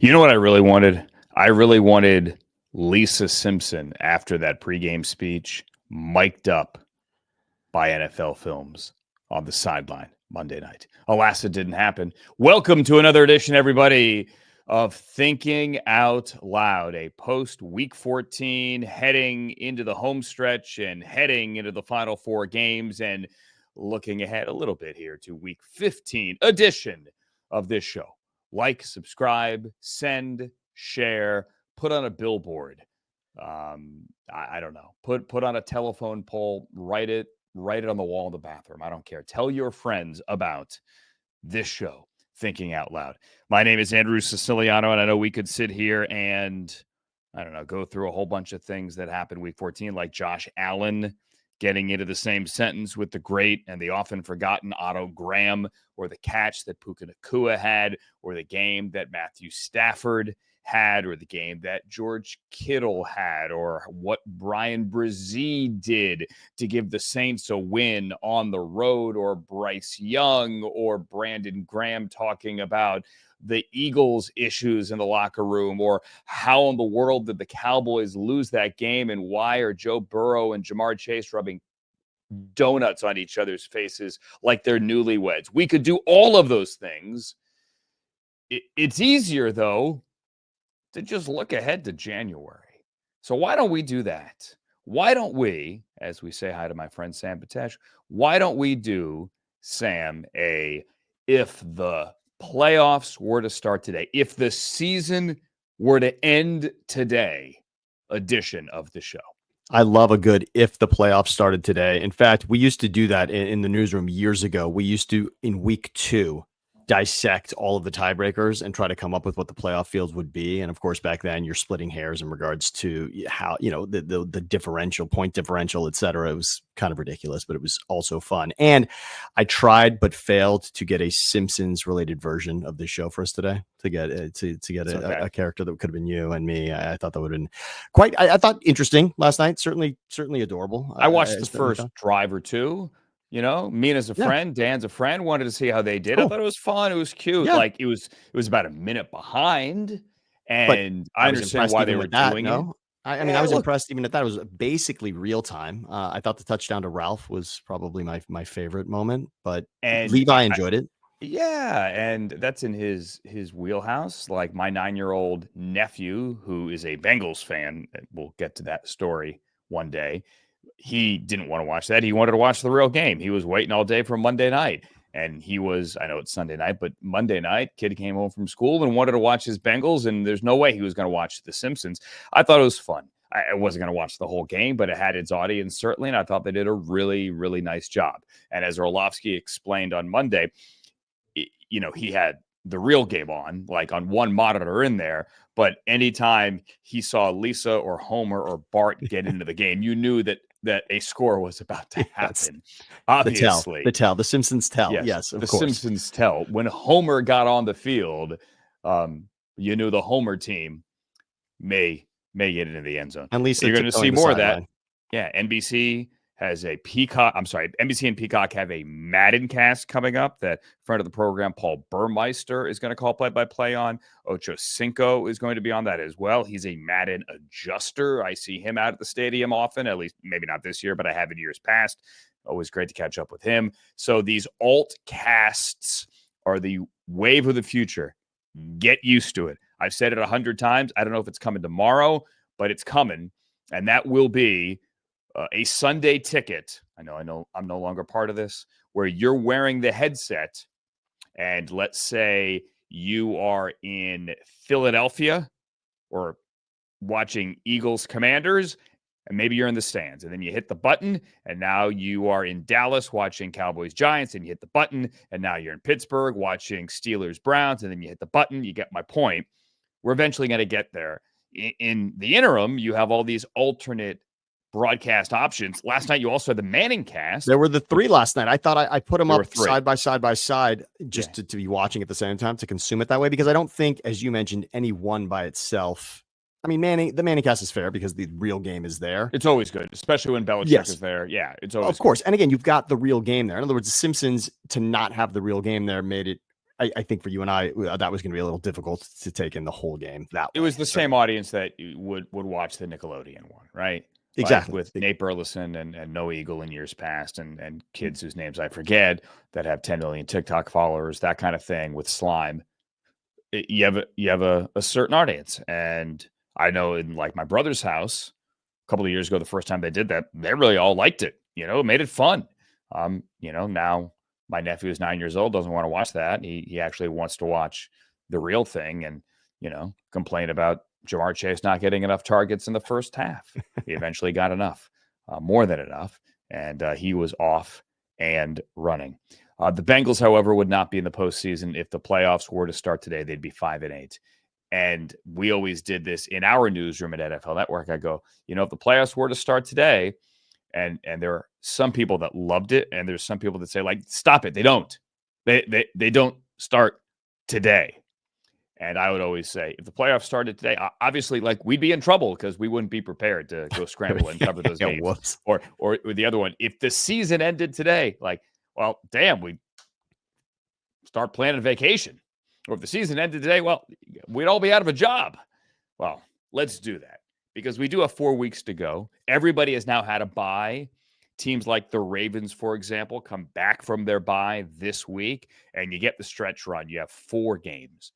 You know what I really wanted? I really wanted Lisa Simpson after that pregame speech, mic'd up by NFL Films on the sideline Monday night. Alas, it didn't happen. Welcome to another edition, everybody, of Thinking Out Loud, a post Week 14, heading into the home stretch and heading into the final four games and looking ahead a little bit here to Week 15 edition of this show. Like, subscribe, send, share, put on a billboard. I don't know. Put on a telephone pole, write it on the wall in the bathroom. I don't care. Tell your friends about this show, Thinking Out Loud. My name is Andrew Siciliano, and I know we could sit here and, I don't know, go through a whole bunch of things that happened Week 14, like Josh Allen getting into the same sentence with the great and the often forgotten Otto Graham, or the catch that Puka Nacua had, or the game that Matthew Stafford had, or the game that George Kittle had, or what Brian Brzee did to give the Saints a win on the road, or Bryce Young or Brandon Graham talking about the Eagles' issues in the locker room, or how in the world did the Cowboys lose that game, and why are Joe Burrow and Jamar Chase rubbing donuts on each other's faces like they're newlyweds. We could do all of those things. It's easier, though, to just look ahead to January. So why don't we do that? Why don't we, as we say hi to my friend Sam Betesh, why don't we do, Sam, if the playoffs were to start today, if the season were to end today edition of the show? I love a good if the playoffs started today. In fact, we used to do that in the newsroom years ago. We used to, in week 2, dissect all of the tiebreakers and try to come up with what the playoff fields would be. And of course, back then you're splitting hairs in regards to how, the differential, point differential, et cetera. It was kind of ridiculous, but it was also fun. And I tried, but failed to get a Simpsons related version of this show for us today to get a character that could have been you and me. I thought that would have been quite, I thought interesting last night. Certainly adorable. I watched the first drive or two. You know, me as a friend, Dan's a friend, wanted to see how they did. Cool. I thought it was fun. It was cute. Yeah. Like it was about a minute behind. And I understand why they were doing it. I mean, I was impressed even at that. It was basically real time. I thought the touchdown to Ralph was probably my favorite moment, but Levi enjoyed it. Yeah, and that's in his wheelhouse. Like my 9-year-old nephew, who is a Bengals fan, we'll get to that story one day. He didn't want to watch that. He wanted to watch the real game. He was waiting all day for Monday night. And he was, I know it's Sunday night, but Monday night, kid came home from school and wanted to watch his Bengals, and there's no way he was going to watch The Simpsons. I thought it was fun. I wasn't going to watch the whole game, but it had its audience, certainly, and I thought they did a really, really nice job. And as Orlovsky explained on Monday, he had the real game on, like on one monitor in there, but anytime he saw Lisa or Homer or Bart get into the game, you knew that a score was about to happen. Obviously. The Simpsons tell. Yes, of course. The Simpsons tell. When Homer got on the field, you knew the Homer team may get into the end zone. And Lisa, you're going to see more of that. Yeah, NBC has a Peacock. I'm sorry, NBC and Peacock have a Madden cast coming up that friend of the program, Paul Burmeister, is going to call play-by-play on. Ocho Cinco is going to be on that as well. He's a Madden adjuster. I see him out at the stadium often, at least maybe not this year, but I have in years past. Always great to catch up with him. So these alt casts are the wave of the future. Get used to it. I've said it 100 times. I don't know if it's coming tomorrow, but it's coming. And that will be a Sunday ticket. I know I'm no longer part of this, where you're wearing the headset and let's say you are in Philadelphia or watching Eagles Commanders, and maybe you're in the stands, and then you hit the button and now you are in Dallas watching Cowboys Giants, and you hit the button and now you're in Pittsburgh watching Steelers Browns, and then you hit the button. You get my point. We're eventually going to get there. In the interim, you have all these alternate broadcast options. Last night, you also had the Manning cast. There were the 3 last night. I thought I put them up side by side just to be watching at the same time, to consume it that way, because I don't think, as you mentioned, any one by itself. I mean, the Manning cast is fair because the real game is there. It's always good, especially when Belichick is there. Yeah, it's always of course. Good. And again, you've got the real game there. In other words, the Simpsons, to not have the real game there made it I think for you and I, that was going to be a little difficult to take in the whole game that It way. was the same audience that would watch the Nickelodeon one, right? Exactly. Like with Nate Burleson and Noah Eagle in years past, and kids whose names I forget that have 10 million TikTok followers, that kind of thing with Slime. You have a certain audience, and I know in like my brother's house a couple of years ago, the first time they did that, they really all liked it. It made it fun. Now my nephew is 9 years old, doesn't want to watch that. He actually wants to watch the real thing, and complain about Jamar Chase not getting enough targets in the first half. He eventually got enough, more than enough, and he was off and running. The Bengals, however, would not be in the postseason if the playoffs were to start today. They'd be 5-8. And we always did this in our newsroom at NFL Network. I go, if the playoffs were to start today, and there are some people that loved it, and there's some people that say, like, stop it. They don't. They don't start today. And I would always say, if the playoffs started today, obviously, like, we'd be in trouble because we wouldn't be prepared to go scramble and cover those games. Whoops. Or the other one, if the season ended today, like, well, damn, we'd start planning vacation. Or if the season ended today, well, we'd all be out of a job. Well, let's do that because we do have 4 weeks to go. Everybody has now had a bye. Teams like the Ravens, for example, come back from their bye this week, and you get the stretch run. You have 4 games.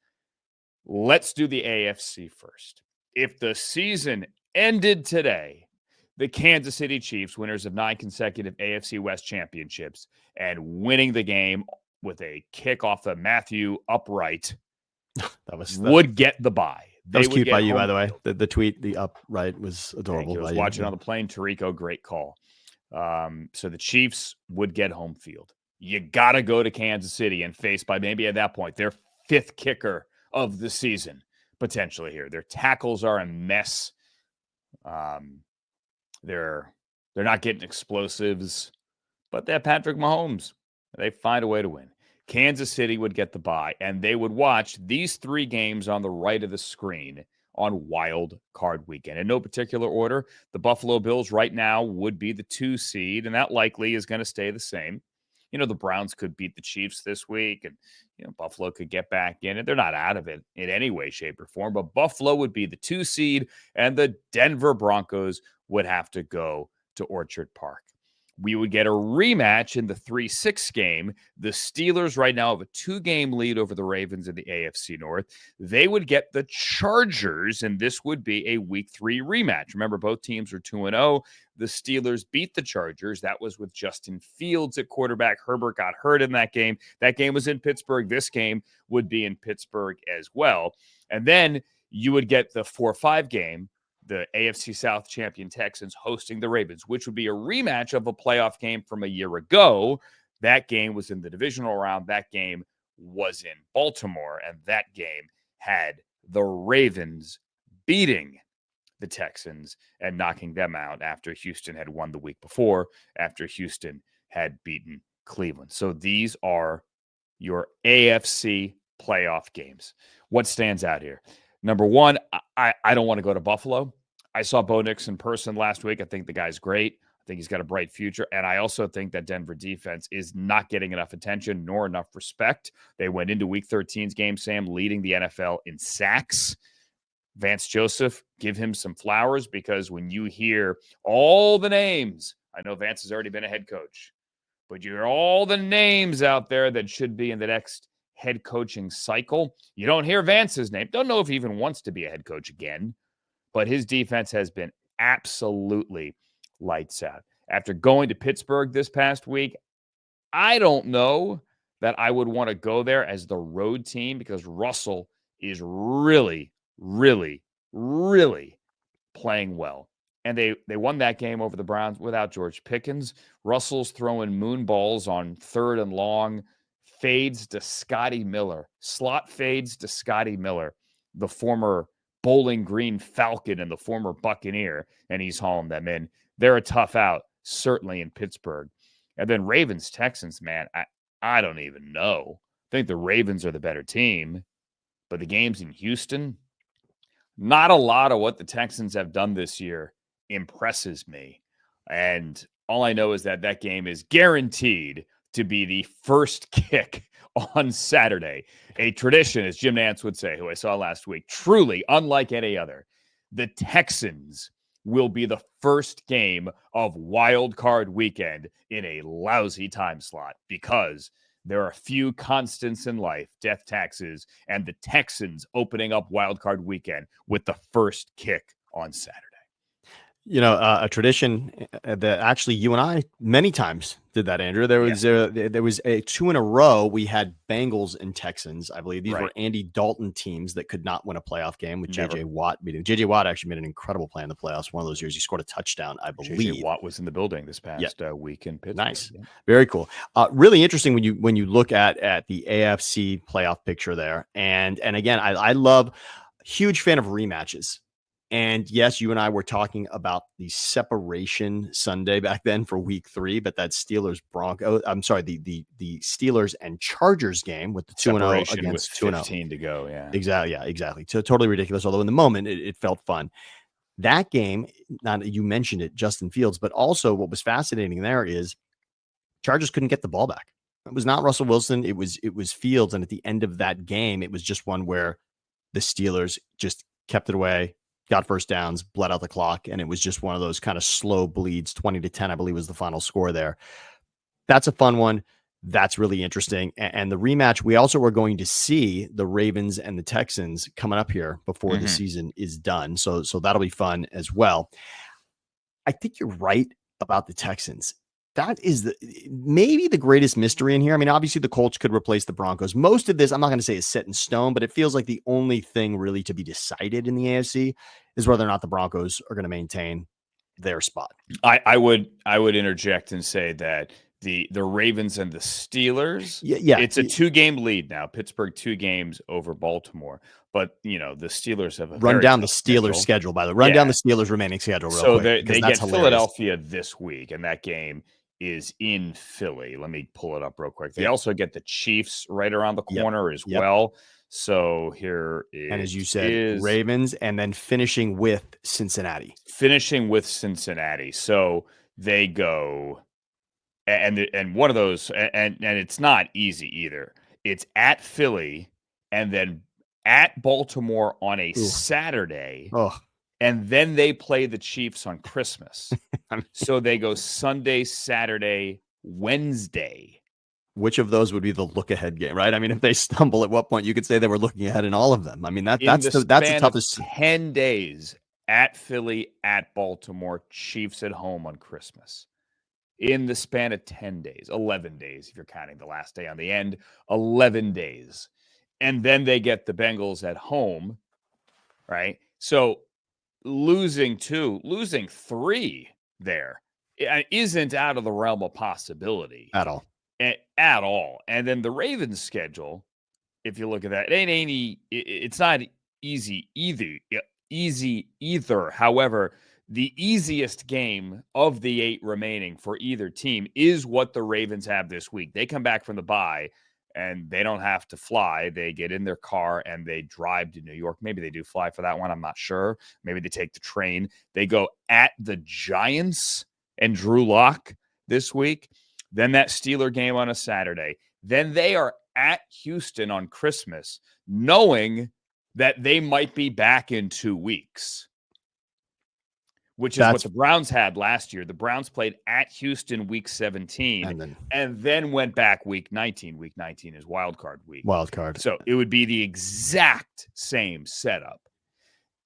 Let's do the AFC first. If the season ended today, the Kansas City Chiefs, winners of 9 consecutive AFC West championships, and winning the game with a kick off the Matthew upright, would get the bye. That was cute by you, by the way. The tweet, the upright, was adorable. I was watching on the plane. Tarico, great call. So the Chiefs would get home field. You got to go to Kansas City and face, by maybe at that point, their 5th kicker of the season, potentially here. Their tackles are a mess. They're not getting explosives, but they have Patrick Mahomes. They find a way to win. Kansas City would get the bye, and they would watch these 3 games on the right of the screen on Wild Card Weekend. In no particular order, the Buffalo Bills right now would be the 2 seed, and that likely is going to stay the same. The Browns could beat the Chiefs this week, and Buffalo could get back in it. They're not out of it in any way, shape, or form, but Buffalo would be the 2 seed, and the Denver Broncos would have to go to Orchard Park. We would get a rematch in the 3-6 game. The Steelers right now have a 2-game lead over the Ravens in the AFC North. They would get the Chargers, and this would be a Week 3 rematch. Remember, both teams are 2-0. The Steelers beat the Chargers. That was with Justin Fields at quarterback. Herbert got hurt in that game. That game was in Pittsburgh. This game would be in Pittsburgh as well. And then you would get the 4-5 game, the AFC South champion Texans hosting the Ravens, which would be a rematch of a playoff game from a year ago. That game was in the divisional round. That game was in Baltimore, and that game had the Ravens beating the Texans and knocking them out after Houston had won the week before, after Houston had beaten Cleveland. So these are your AFC playoff games. What stands out here? Number one, I don't want to go to Buffalo. I saw Bo Nix in person last week. I think the guy's great. I think he's got a bright future. And I also think that Denver defense is not getting enough attention nor enough respect. They went into Week 13's game, Sam, leading the NFL in sacks. Vance Joseph, give him some flowers, because when you hear all the names, I know Vance has already been a head coach, but you hear all the names out there that should be in the next head coaching cycle. You don't hear Vance's name. Don't know if he even wants to be a head coach again, but his defense has been absolutely lights out. After going to Pittsburgh this past week, I don't know that I would want to go there as the road team, because Russell is really, really, really playing well. And they won that game over the Browns without George Pickens. Russell's throwing moon balls on 3rd and long, fades to Scotty Miller, slot fades to Scotty Miller, the former Bowling Green Falcon and the former Buccaneer, and he's hauling them in. They're a tough out, certainly in Pittsburgh. And then Ravens, Texans, man, I don't even know. I think the Ravens are the better team, but the games in Houston, not a lot of what the Texans have done this year impresses me. And all I know is that game is guaranteed to be the first kick on Saturday. A tradition, as Jim Nantz would say, who I saw last week, truly unlike any other. The Texans will be the first game of Wild Card Weekend in a lousy time slot because there are a few constants in life, death taxes, and the Texans opening up Wild Card Weekend with the first kick on Saturday. A tradition that actually you and I many times did that, Andrew. There was a 2 in a row. We had Bengals and Texans. I believe these were Andy Dalton teams that could not win a playoff game with JJ Watt beating. JJ Watt actually made an incredible play in the playoffs. One of those years he scored a touchdown, I believe. JJ Watt was in the building this past week in Pittsburgh. Nice. Yeah. Very cool. Really interesting when you look at the AFC playoff picture there. And again, I love, huge fan of rematches. And yes, you and I were talking about the separation Sunday back then for week 3, but that the Steelers and Chargers game with the 2-0 against 2-0. 15 to go. Yeah, exactly. Yeah, exactly. So totally ridiculous. Although in the moment it felt fun. That game, you mentioned it, Justin Fields, but also what was fascinating there is Chargers couldn't get the ball back. It was not Russell Wilson. It was Fields. And at the end of that game, it was just one where the Steelers just kept it away, got first downs, bled out the clock, and it was just one of those kind of slow bleeds. 20-10, I believe, was the final score there. That's a fun one. That's really interesting. And the rematch, we also are going to see the Ravens and the Texans coming up here before the season is done. So that'll be fun as well. I think you're right about the Texans. That is maybe the greatest mystery in here. I mean, obviously the Colts could replace the Broncos. Most of this, I'm not going to say is set in stone, but it feels like the only thing really to be decided in the AFC is whether or not the Broncos are going to maintain their spot. I would interject and say that the Ravens and the Steelers, it's a 2-game lead now. Pittsburgh 2 games over Baltimore, but the Steelers have run down the Steelers schedule. By the way, run down the Steelers remaining schedule real quick. They get Philadelphia this week, and that game is in Philly. Let me pull it up real quick. They also get the Chiefs right around the corner as well. So here is, and as you said, Ravens, and then finishing with Cincinnati. So they go, and one of those, and it's not easy either. It's at Philly, and then at Baltimore on a Saturday. And then they play the Chiefs on Christmas. So they go Sunday, Saturday, Wednesday. Which of those would be the look-ahead game, right? I mean, if they stumble, at what point you could say they were looking ahead in all of them? I mean, that's the toughest. 10 days at Philly, at Baltimore, Chiefs at home on Christmas. In the span of 10 days, 11 days, if you're counting the last day on the end, 11 days. And then they get the Bengals at home, right? So losing 2, losing 3 there isn't out of the realm of possibility at all. And then the Ravens schedule, if you look at that, it's not easy either. However, the easiest game of the 8 remaining for either team is what the Ravens have this week. They come back from the bye and they don't have to fly. They get in their car and they drive to New York. Maybe they do fly for that one. I'm not sure. Maybe they take the train. They go at the Giants and Drew Lock this week. Then that Steeler game on a Saturday. Then they are at Houston on Christmas, knowing that they might be back in 2 weeks, which is what the Browns had last year. The Browns played at Houston week 17 and then went back week 19. Week 19 is wild card week. So it would be the exact same setup.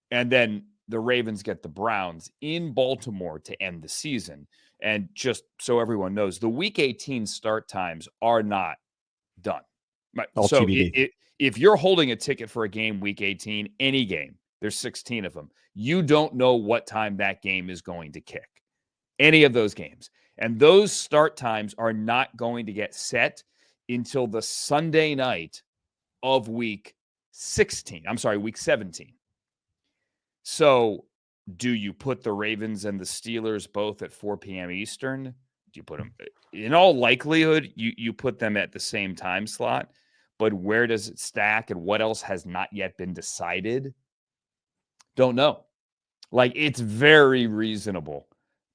And then the Ravens get the Browns in Baltimore to end the season. And just so everyone knows, the week 18 start times are not done. Right? So if you're holding a ticket for a game week 18, any game, there's 16 of them, you don't know what time that game is going to kick. Any of those games. And those start times are not going to get set until the Sunday night of week 17. So do you put the Ravens and the Steelers both at 4 p.m. Eastern? Do you put them, in all likelihood, you put them at the same time slot, but where does it stack and what else has not yet been decided? Don't know. Like, it's very reasonable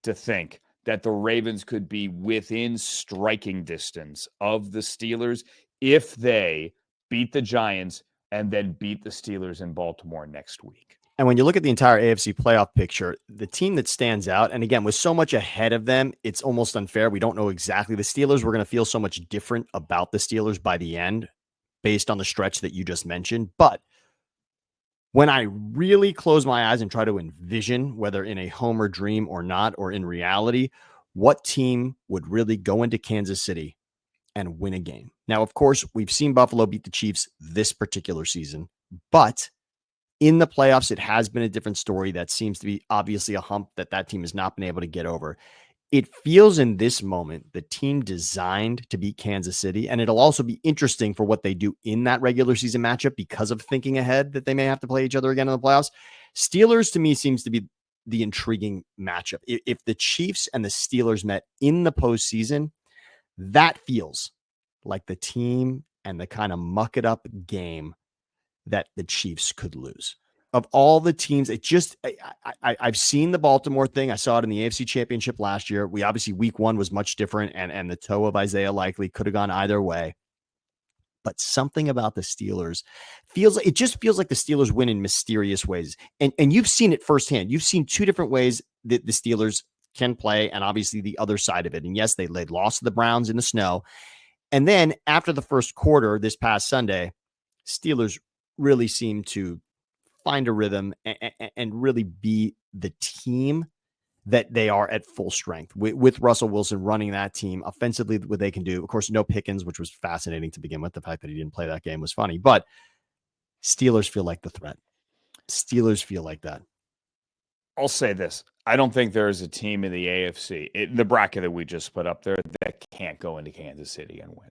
to think that the Ravens could be within striking distance of the Steelers if they beat the Giants and then beat the Steelers in Baltimore next week. And when you look at the entire AFC playoff picture, the team that stands out, and again, with so much ahead of them, it's almost unfair. We don't know exactly the Steelers. We're going to feel so much different about the Steelers by the end based on the stretch that you just mentioned. But when I really close my eyes and try to envision, whether in a homer dream or not, or in reality, what team would really go into Kansas City and win a game? Now, of course, we've seen Buffalo beat the Chiefs this particular season, but in the playoffs, it has been a different story. That seems to be obviously a hump that team has not been able to get over. It feels in this moment the team designed to beat Kansas City, and it'll also be interesting for what they do in that regular season matchup because of thinking ahead that they may have to play each other again in the playoffs. Steelers, to me, seems to be the intriguing matchup. If the Chiefs and the Steelers met in the postseason, that feels like the team and the kind of muck it up game that the Chiefs could lose. Of all the teams, I've seen the Baltimore thing. I saw it in the AFC Championship last year. We obviously week one was much different, and the toe of Isaiah likely could have gone either way. But something about the Steelers feels like the Steelers win in mysterious ways. And you've seen it firsthand. You've seen two different ways that the Steelers can play, and obviously the other side of it. And yes, they lost to the Browns in the snow. And then after the first quarter this past Sunday, Steelers really seem to find a rhythm and really be the team that they are at full strength with Russell Wilson running that team offensively, what they can do. Of course, no Pickens, which was fascinating to begin with. The fact that he didn't play that game was funny, but Steelers feel like the threat. Steelers feel like that. I'll say this. I don't think there is a team in the AFC, in the bracket that we just put up there, that can't go into Kansas City and win.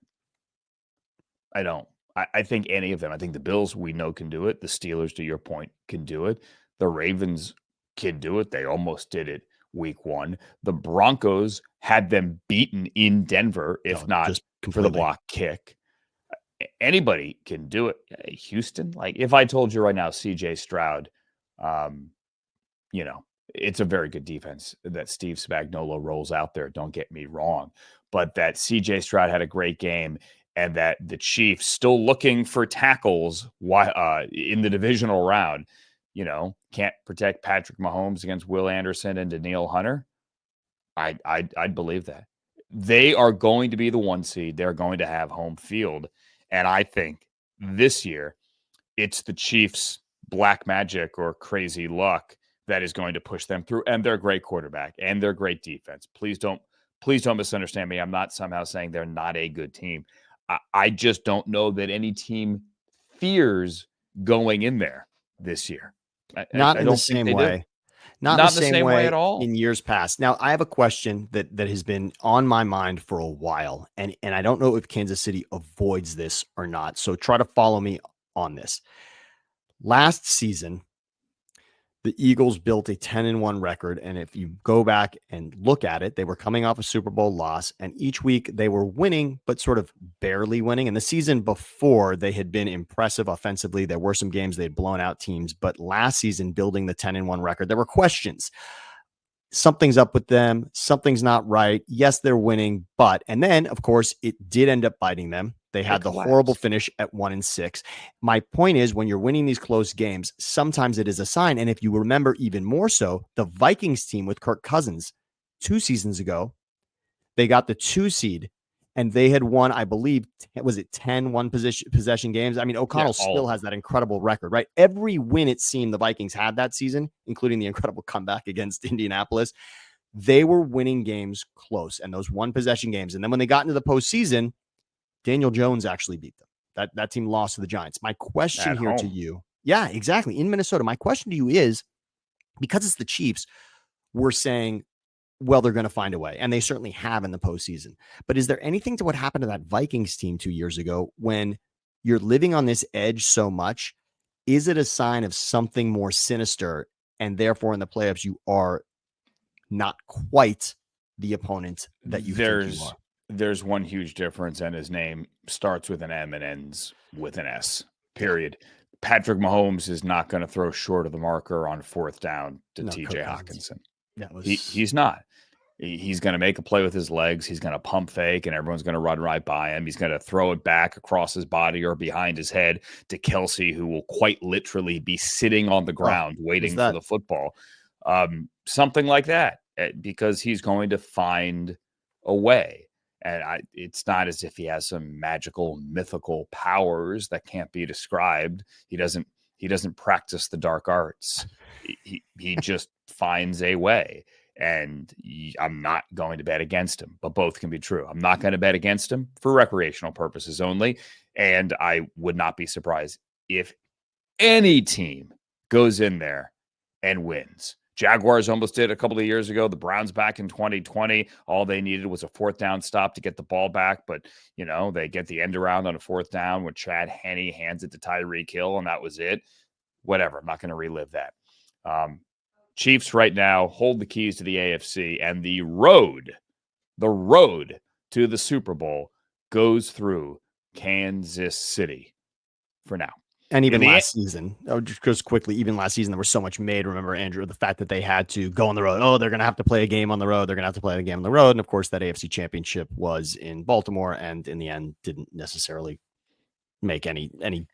I don't. I think any of them. I think the Bills, we know, can do it. The Steelers, to your point, can do it. The Ravens can do it. They almost did it week one. The Broncos had them beaten in Denver, if not just for the block kick. Anybody can do it. Houston, like if I told you right now, CJ Stroud, it's a very good defense that Steve Spagnuolo rolls out there. Don't get me wrong. But that CJ Stroud had a great game, and that the Chiefs, still looking for tackles in the divisional round, can't protect Patrick Mahomes against Will Anderson and Danielle Hunter. I'd believe that. They are going to be the 1 seed. They're going to have home field. And I think this year it's the Chiefs' black magic or crazy luck that is going to push them through. And they're a great quarterback and they're great defense. Please don't misunderstand me. I'm not somehow saying they're not a good team. I just don't know that any team fears going in there this year. Not in the same way. Not in the same way at all. In years past. Now, I have a question that has been on my mind for a while, and I don't know if Kansas City avoids this or not. So try to follow me on this. Last season, the Eagles built a 10-1 record, and if you go back and look at it, they were coming off a Super Bowl loss, and each week they were winning, but sort of barely winning. And the season before, they had been impressive offensively. There were some games they had blown out teams, but last season, building the 10-1 record, there were questions. Something's up with them. Something's not right. Yes, they're winning, and then, of course, it did end up biting them. They had the horrible finish at 1-6. My point is, when you're winning these close games, sometimes it is a sign. And if you remember even more so, the Vikings team with Kirk Cousins 2 seasons ago, they got the 2 seed and they had won, I believe, was it 10 possession games? I mean, O'Connell still has that incredible record, right? Every win it seemed the Vikings had that season, including the incredible comeback against Indianapolis, they were winning games close and those 1 possession games. And then when they got into the postseason, Daniel Jones actually beat them. That team lost to the Giants. My question here to you, yeah, exactly, in Minnesota. My question to you is, because it's the Chiefs, we're saying, well, they're going to find a way, and they certainly have in the postseason. But is there anything to what happened to that Vikings team 2 years ago when you're living on this edge so much? Is it a sign of something more sinister, and therefore in the playoffs you are not quite the opponent that you think you are? There's one huge difference, and his name starts with an M and ends with an S, period. Patrick Mahomes is not going to throw short of the marker on 4th down to TJ Hawkinson. He's not. He's going to make a play with his legs. He's going to pump fake, and everyone's going to run right by him. He's going to throw it back across his body or behind his head to Kelsey, who will quite literally be sitting on the ground waiting for the football. Something like that, because he's going to find a way. And it's not as if he has some magical, mythical powers that can't be described. He doesn't practice the dark arts. He just finds a way. And I'm not going to bet against him, but both can be true. I'm not going to bet against him for recreational purposes only. And I would not be surprised if any team goes in there and wins. Jaguars almost did a couple of years ago. The Browns back in 2020. All they needed was a 4th down stop to get the ball back. But, they get the end around on a 4th down when Chad Henne hands it to Tyreek Hill, and that was it. Whatever. I'm not going to relive that. Chiefs right now hold the keys to the AFC, and the road to the Super Bowl goes through Kansas City for now. And even last season, just quickly, even last season, there was so much made. Remember, Andrew, the fact that they had to go on the road. Oh, they're going to have to play a game on the road. They're going to have to play a game on the road. And of course, that AFC Championship was in Baltimore, and in the end, didn't necessarily make any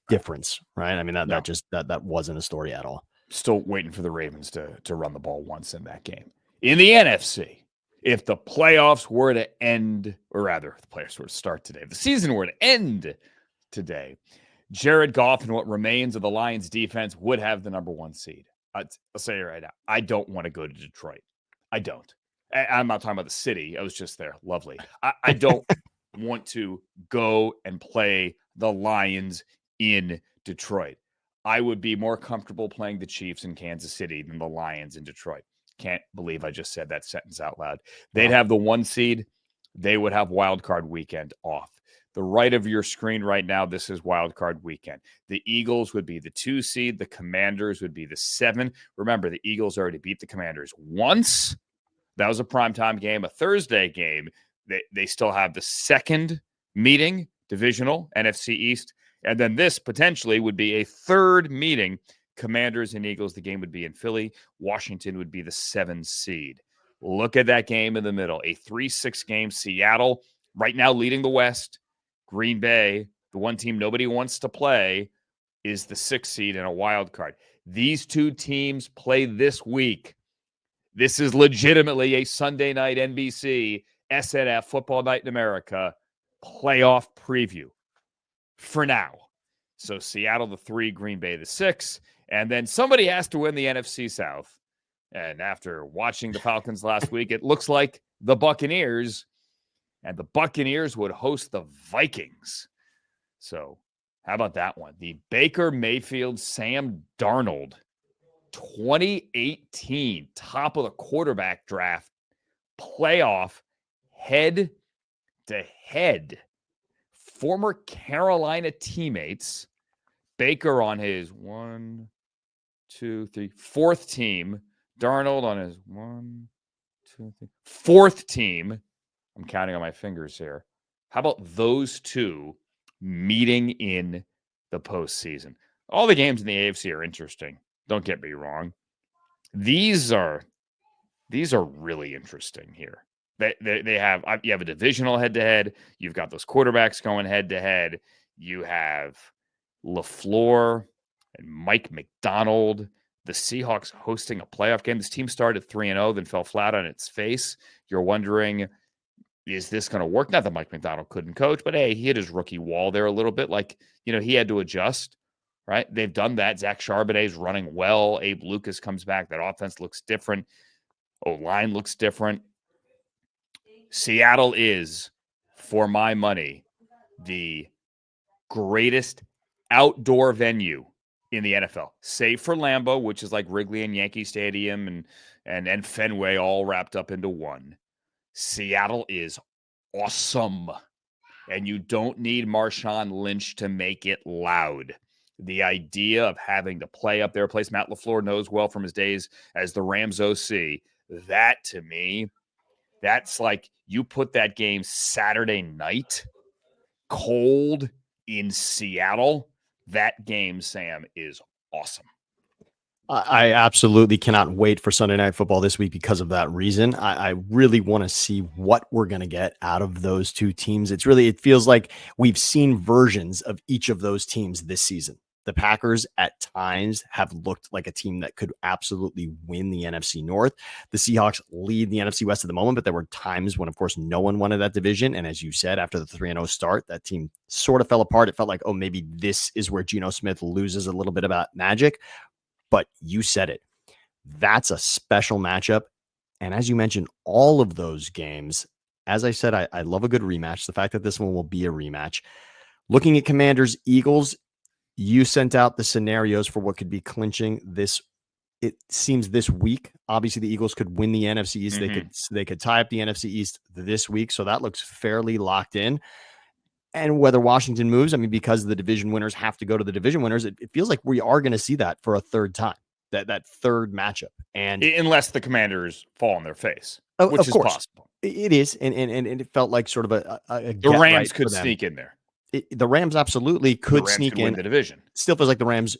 difference, right? I mean, that wasn't a story at all. Still waiting for the Ravens to run the ball once in that game. In the NFC, if the playoffs were to end, or rather, the playoffs were to start today, if the season were to end today, Jared Goff and what remains of the Lions defense would have the number 1 seed. I'll say it right now. I don't want to go to Detroit. I don't. I'm not talking about the city. I was just there. Lovely. I don't want to go and play the Lions in Detroit. I would be more comfortable playing the Chiefs in Kansas City than the Lions in Detroit. Can't believe I just said that sentence out loud. They'd have the 1 seed. They would have wild card weekend off. The right of your screen right now, this is wild card weekend. The Eagles would be the 2 seed. The Commanders would be the 7. Remember, the Eagles already beat the Commanders once. That was a primetime game, a Thursday game. They still have the 2nd meeting, divisional, NFC East. And then this potentially would be a 3rd meeting, Commanders and Eagles. The game would be in Philly. Washington would be the 7 seed. Look at that game in the middle. A 3-6 game. Seattle right now leading the West. Green Bay, the one team nobody wants to play, is the 6th seed and a wild card. These 2 teams play this week. This is legitimately a Sunday night NBC, SNF, Football Night in America playoff preview for now. So Seattle the 3, Green Bay the 6, and then somebody has to win the NFC South. And after watching the Falcons last week, it looks like the Buccaneers. And the Buccaneers would host the Vikings. So how about that one? The Baker Mayfield, Sam Darnold, 2018, top of the quarterback draft, playoff, head-to-head. Former Carolina teammates. Baker on his 4th team. Darnold on his 4th team. I'm counting on my fingers here. How about those 2 meeting in the postseason? All the games in the AFC are interesting. Don't get me wrong. These are really interesting here. You have a divisional head-to-head. You've got those quarterbacks going head-to-head. You have LaFleur and Mike McDonald. The Seahawks hosting a playoff game. This team started 3-0, then fell flat on its face. You're wondering, is this going to work? Not that Mike McDonald couldn't coach, but hey, he hit his rookie wall there a little bit. He had to adjust, right? They've done that. Zach Charbonnet's running well. Abe Lucas comes back. That offense looks different. O-line looks different. Seattle is, for my money, the greatest outdoor venue in the NFL, save for Lambeau, which is like Wrigley and Yankee Stadium and Fenway all wrapped up into one. Seattle is awesome, and you don't need Marshawn Lynch to make it loud. The idea of having to play up there, a place Matt LaFleur knows well from his days as the Rams OC, that to me, that's like you put that game Saturday night, cold in Seattle. That game, Sam, is awesome. I absolutely cannot wait for Sunday Night Football this week because of that reason. I really want to see what we're going to get out of those two teams. It feels like we've seen versions of each of those teams this season. The Packers at times have looked like a team that could absolutely win the NFC North. The Seahawks lead the NFC West at the moment, but there were times when, of course, no one wanted that division. And as you said, after the 3-0 start, that team sort of fell apart. It felt like, oh, maybe this is where Geno Smith loses a little bit of that magic. But you said it. That's a special matchup. And as you mentioned, all of those games, as I said, I love a good rematch. The fact that this one will be a rematch. Looking at Commanders, Eagles, you sent out the scenarios for what could be clinching this. It seems this week. Obviously, the Eagles could win the NFC East. They could tie up the NFC East this week. So that looks fairly locked in. And whether Washington moves, I mean, because the division winners have to go to the division winners, it feels like we are going to see that for a third time, that third matchup. And unless the Commanders fall on their face, of which is course, possible. It is. And it felt like sort of a the Rams could sneak in there. The Rams absolutely could sneak in. Win the division. Still feels like the Rams.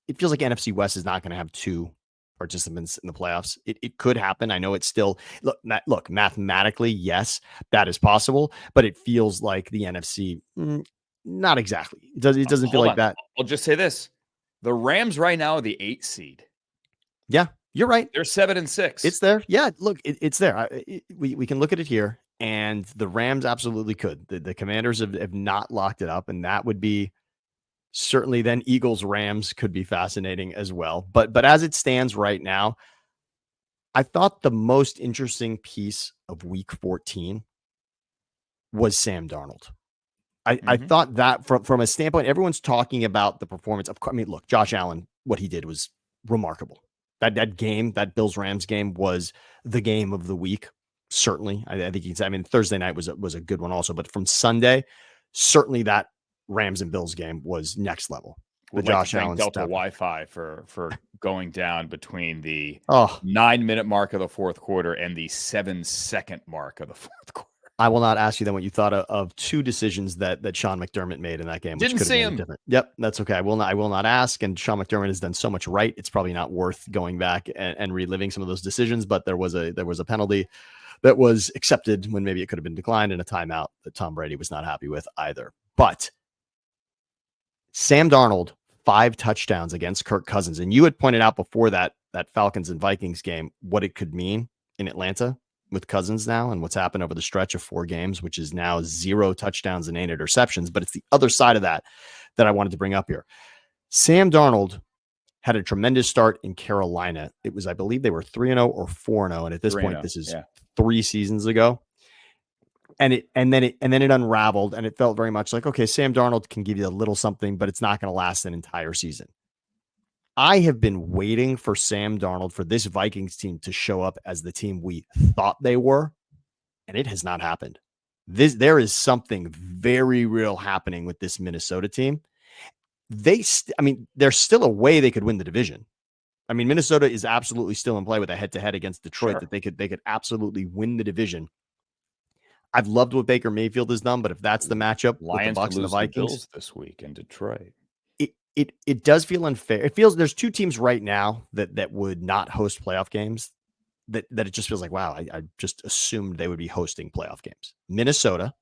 It feels like NFC West is not going to have two participants in the playoffs. It could happen. I know it's still look mathematically, yes, that is possible, but it feels like the NFC, not exactly. It doesn't feel like that. I'll just say this: the Rams right now are the 8th seed. Yeah, you're right. They're 7-6. It's there. Yeah, look, it's there. We can look at it here, and the Rams absolutely could. The Commanders have not locked it up, and that would be. Certainly then Eagles Rams could be fascinating as well. But as it stands right now, I thought the most interesting piece of week 14 was Sam Darnold. I thought that from a standpoint, everyone's talking about the performance of, I mean, look, Josh Allen, what he did was remarkable. That game, that Bills Rams game was the game of the week. Certainly. I think Thursday night was a good one also, but from Sunday, certainly that Rams and Bills game was next level. The Josh Allen Delta Wi-Fi for going down between the 9-minute mark of the fourth quarter and the 7-second mark of the fourth quarter. I will not ask you then what you thought of two decisions that Sean McDermott made in that game. Didn't see him. Different. Yep, that's okay. I will not ask. And Sean McDermott has done so much right. It's probably not worth going back and reliving some of those decisions. But there was a penalty that was accepted when maybe it could have been declined, and a timeout that Tom Brady was not happy with either. But Sam Darnold, 5 touchdowns against Kirk Cousins. And you had pointed out before that Falcons and Vikings game, what it could mean in Atlanta with Cousins now and what's happened over the stretch of 4 games, which is now 0 touchdowns and 8 interceptions. But it's the other side of that I wanted to bring up here. Sam Darnold had a tremendous start in Carolina. It was, I believe they were 3-0 or 4-0. And at this point, this is 3 seasons ago. And then it unraveled, and it felt very much like, okay, Sam Darnold can give you a little something, but it's not going to last an entire season. I have been waiting for Sam Darnold, for this Vikings team to show up as the team we thought they were, and it has not happened. There is something very real happening with this Minnesota team. There's still a way they could win the division. I mean, Minnesota is absolutely still in play with a head-to-head against Detroit. Sure. That they could absolutely win the division. I've loved what Baker Mayfield has done, but if that's the matchup, Lions with the Bucs and the Vikings this week in Detroit, it does feel unfair. It feels there's 2 teams right now that would not host playoff games. That it just feels like, wow, I just assumed they would be hosting playoff games. Minnesota,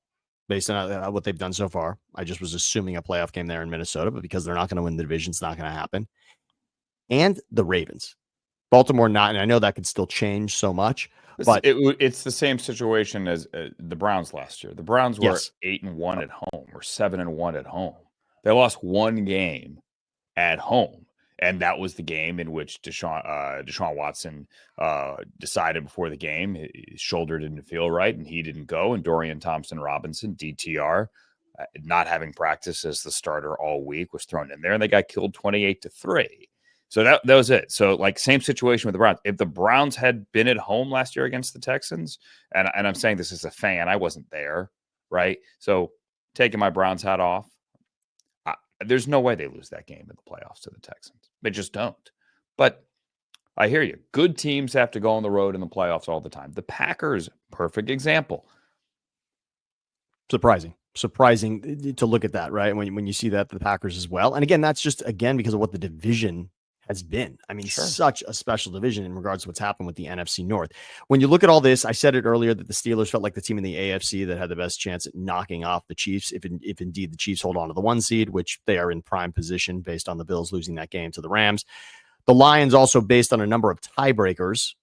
based on what they've done so far, I just was assuming a playoff game there in Minnesota, but because they're not going to win the division, it's not going to happen. And the Ravens, Baltimore, not, and I know that could still change so much. But it's the same situation as the Browns last year. The Browns were 8-1 at home, or 7-1 at home. They lost 1 game at home, and that was the game in which Deshaun Watson decided before the game his shoulder didn't feel right, and he didn't go. And Dorian Thompson-Robinson, DTR, not having practice as the starter all week, was thrown in there, and they got killed 28-3. So that was it. So, like, same situation with the Browns. If the Browns had been at home last year against the Texans, and I'm saying this as a fan, I wasn't there, right? So, taking my Browns hat off, there's no way they lose that game in the playoffs to the Texans. They just don't. But I hear you. Good teams have to go on the road in the playoffs all the time. The Packers, perfect example. Surprising to look at that, right? When you see that, the Packers as well. And again, that's just, because of what the division has been. I mean, Sure. such a special division in regards to what's happened with the NFC North. When you look at all this, I said it earlier that the Steelers felt like the team in the AFC that had the best chance at knocking off the Chiefs, if indeed the Chiefs hold on to the 1 seed, which they are in prime position based on the Bills losing that game to the Rams. The Lions also, based on a number of tiebreakers,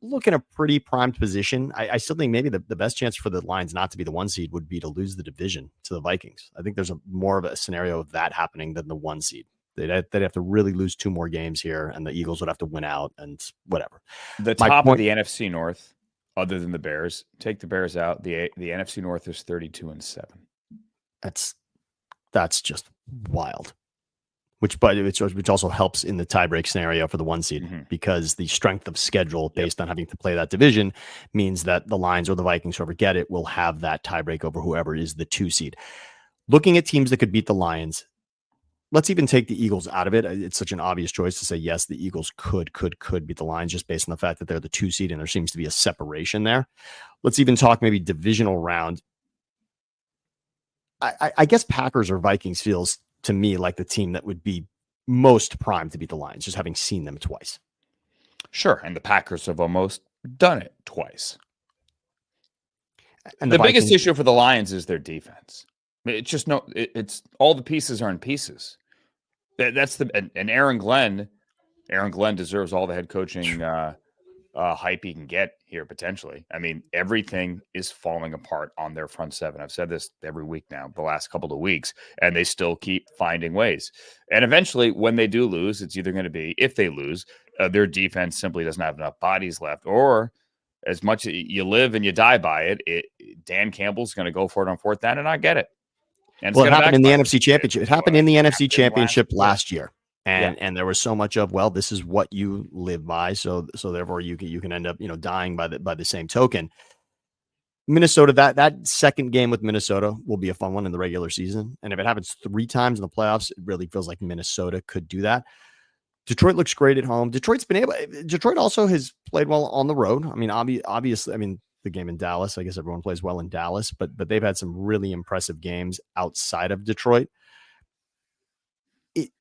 look in a pretty primed position. I still think maybe the best chance for the Lions not to be the 1 seed would be to lose the division to the Vikings. I think there's more of a scenario of that happening than the 1 seed. They'd have to really lose 2 more games here, and the Eagles would have to win out and whatever. The top of the NFC North, other than the Bears, take the Bears out. The NFC North is 32-7. That's just wild. Which also helps in the tiebreak scenario for the 1 seed, because the strength of schedule based on having to play that division means that the Lions or the Vikings, whoever get it, will have that tiebreak over whoever is the 2 seed. Looking at teams that could beat the Lions, let's even take the Eagles out of it. It's such an obvious choice to say, yes, the Eagles could beat the Lions just based on the fact that they're the 2 seed and there seems to be a separation there. Let's even talk maybe divisional round. I guess Packers or Vikings feels to me like the team that would be most primed to beat the Lions, just having seen them twice. Sure. And the Packers have almost done it twice. And the biggest issue for the Lions is their defense. It's just it's all the pieces are in pieces. That's and Aaron Glenn deserves all the head coaching hype he can get here potentially. I mean, everything is falling apart on their front seven. I've said this every week now, the last couple of weeks, and they still keep finding ways. And eventually, when they do lose, it's either going to be, if they lose, their defense simply doesn't have enough bodies left, or as much as you live and you die by it, Dan Campbell's going to go for it on 4th down, and I get it. And well, it happened in the NFC Championship. It happened in the NFC Championship last year. And there was so much of, well, this is what you live by, so therefore you can end up dying by the same token. Minnesota, that second game with Minnesota will be a fun one in the regular season, and if it happens 3 times in the playoffs, it really feels like Minnesota could do that. Detroit looks great at home. Detroit also has played well on the road. I mean, obviously, the game in Dallas, I guess everyone plays well in Dallas, but they've had some really impressive games outside of Detroit.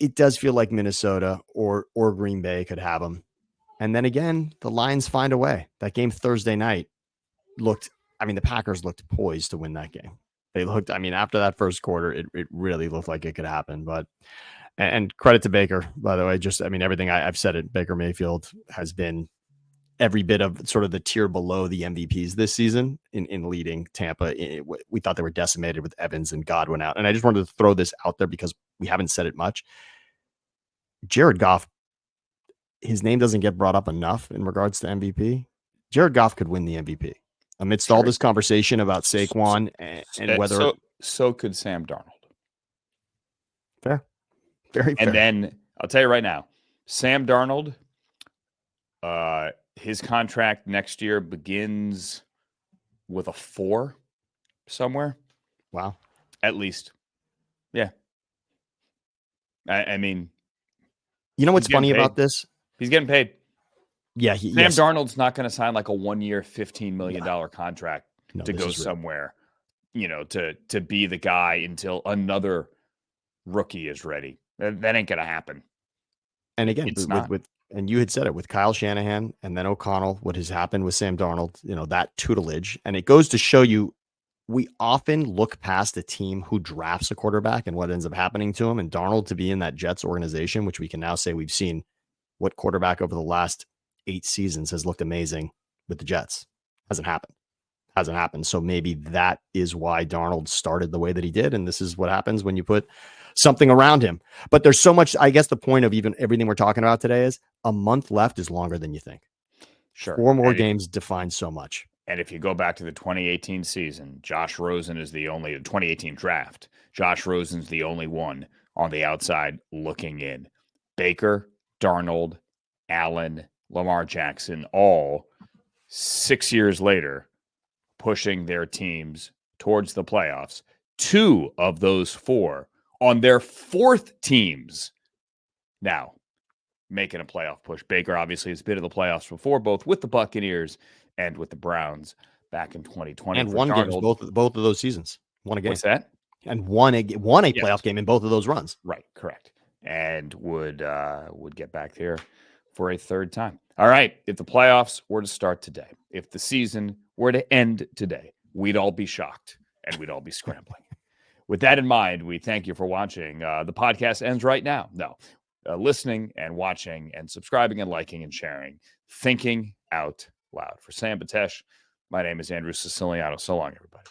It does feel like Minnesota or Green Bay could have them. And then again, the Lions find a way. That game Thursday night the Packers looked poised to win that game. They looked, after that first quarter, it really looked like it could happen. But, and credit to Baker, by the way, everything I've said it, Baker Mayfield has been every bit of sort of the tier below the MVPs this season in leading Tampa. We thought they were decimated with Evans and Godwin out. And I just wanted to throw this out there because we haven't said it much. Jared Goff, his name doesn't get brought up enough in regards to MVP. Jared Goff could win the MVP amidst all this conversation about Saquon and whether. So could Sam Darnold. Fair. Very fair. And then I'll tell you right now, Sam Darnold, his contract next year begins with a 4 somewhere. Wow. At least. Yeah. I mean, what's funny about this? He's getting paid. Yeah. Sam Darnold's not going to sign like a 1-year, $15 million contract to go somewhere, to be the guy until another rookie is ready. That ain't going to happen. And again, and you had said it with Kyle Shanahan and then O'Connell, what has happened with Sam Darnold, that tutelage. And it goes to show you, we often look past a team who drafts a quarterback and what ends up happening to him. And Darnold to be in that Jets organization, which we can now say we've seen what quarterback over the last 8 seasons has looked amazing with the Jets. Hasn't happened. So maybe that is why Darnold started the way that he did. And this is what happens when you put something around him. But there's so much, I guess the point of even everything we're talking about today is a month left is longer than you think. Sure. 4 more games define so much. And if you go back to the 2018 season, Josh Rosen is the 2018 draft. Josh Rosen's the only one on the outside looking in. Baker, Darnold, Allen, Lamar Jackson, all 6 years later, pushing their teams towards the playoffs. 2 of those 4 on their 4th teams now making a playoff push. Baker obviously has been in the playoffs before, both with the Buccaneers and with the Browns back in 2020. And won games both of those seasons. Won a game. What's that? And won a playoff game in both of those runs. Right, correct. and would get back there for a third time. All right, if the playoffs were to start today, if the season were to end today, we'd all be shocked and we'd all be scrambling. With that in mind, we thank you for watching. The podcast ends right now. No, listening and watching and subscribing and liking and sharing, thinking out loud. For Sam Betesh, my name is Andrew Siciliano. So long, everybody.